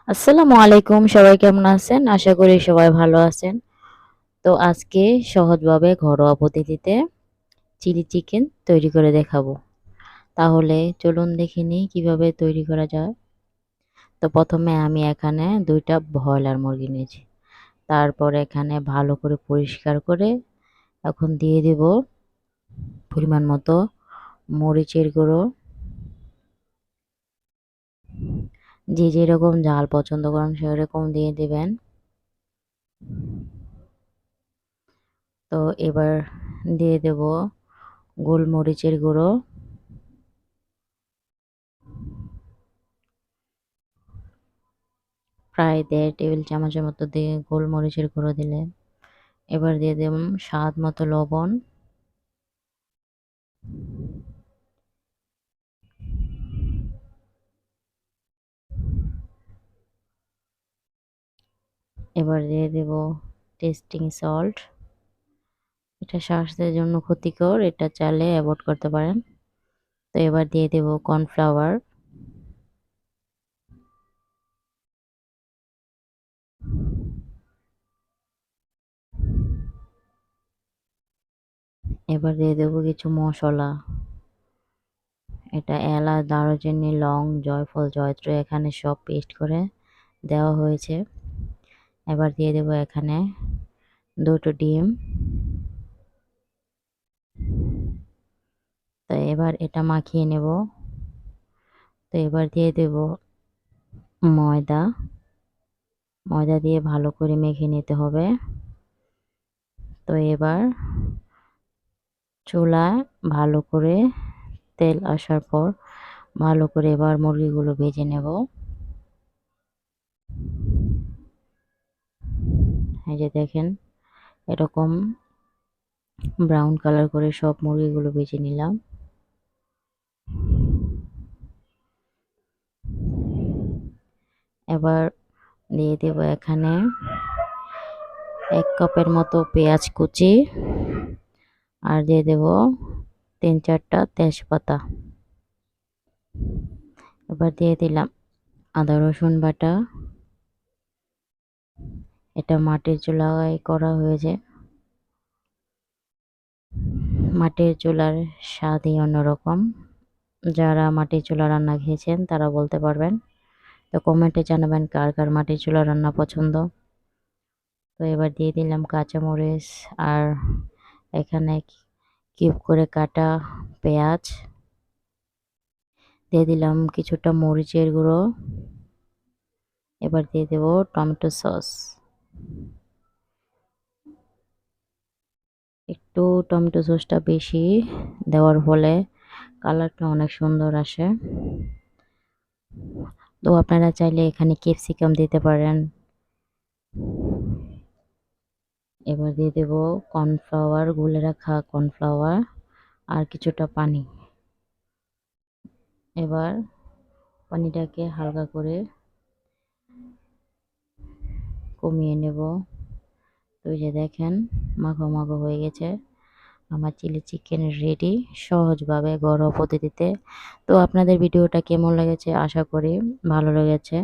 আসসালামু আলাইকুম, সবাই কেমন আছেন? আশা করি সবাই ভালো আছেন। তো আজকে সহজভাবে ঘরোয়া পদ্ধতিতে চিলি চিকেন তৈরি করে দেখাবো। তাহলে চলুন দেখে নিই কিভাবে তৈরি করা যায়। তো প্রথমে আমি এখানে ২ টা ব্রয়লার মুরগি নিয়েছি। তারপর এখানে ভালো করে পরিষ্কার করে এখন দিয়ে দেব পরিমাণ মতো মরিচের গুঁড়ো। যে যেরকম ঝাল পছন্দ করেন সেরকম দিয়ে দিবেন। তো এবার দিয়ে দেব গোলমরিচের গুঁড়ো, প্রায় ১.৫ টেবিল চামচের মতো দিয়ে গোলমরিচের গুঁড়ো দিলেন। এবার দিয়ে দেব স্বাদ মতো লবণ। এবার দিয়ে দেব টেস্টিং সল্ট। এটা স্বাস্থ্যের জন্য ক্ষতিকর, এটা চাইলে অ্যাভয়েড করতে পারেন। তো এবার দিয়ে দেব কর্নফ্লাওয়ার। এবার দিয়ে দেব কিছু মশলা। এটা এলাচ, দারুচিনি, লং, জয়ফল, জয়ত্রী এখানে সব পেস্ট করে দেওয়া হয়েছে। এবার দিয়ে দেব এখানে ২ টো ডিম। তো এবার এটা মাখিয়ে নেব। তো এবার দিয়ে দেব ময়দা। ময়দা দিয়ে ভালো করে মেখে নিতে হবে। তো এবার চুলায় ভালো করে তেল আসার পর ভালো করে এবার মুরগিগুলো ভেজে নেব। এই যে দেখেন, এরকম ব্রাউন কালার করে সব মুরগিগুলো ভেজে নিলাম। এবার দিয়ে দেব এখানে ১ কাপের মতো পেঁয়াজ কুচি, আর দিয়ে দেব ৩-৪টা তেজপাতা। এবার দিয়ে দিলাম আদা রসুন বাটা। এটা মাটির চুলায় করা হয়েছে। মাটির চুলার স্বাদই অন্যরকম। যারা মাটির চুলা রান্না খেয়েছেন তারা বলতে পারবেন। তো কমেন্টে জানাবেন কার কার মাটির চুলা রান্না পছন্দ। তো এবার দিয়ে দিলাম কাঁচামরিচ, আর এখানে কিউব করে কাটা পেঁয়াজ। দিয়ে দিলাম কিছুটা মরিচের গুঁড়ো। এবার দিয়ে দেব টমেটো সস। একটু টমেটো সসটা বেশি দেওয়ার ফলে কালারটা অনেক সুন্দর আসে। তো আপনারা চাইলে এখানে ক্যাপসিকাম দিতে পারেন। এবার দিয়ে দেব কর্নফ্লাওয়ার, গুলে রাখা কর্নফ্লাওয়ার, আর কিছুটা পানি। এবার পানিটাকে হালকা করে কমিয়ে নেব। তো এই যে দেখেন, মাখো মাখো হয়ে গেছে। আমার চিলি চিকেন রেডি, সহজভাবে ঘরোয়া পদ্ধতিতে। তো আপনাদের ভিডিওটা কেমন লেগেছে? আশা করি ভালো লেগেছে।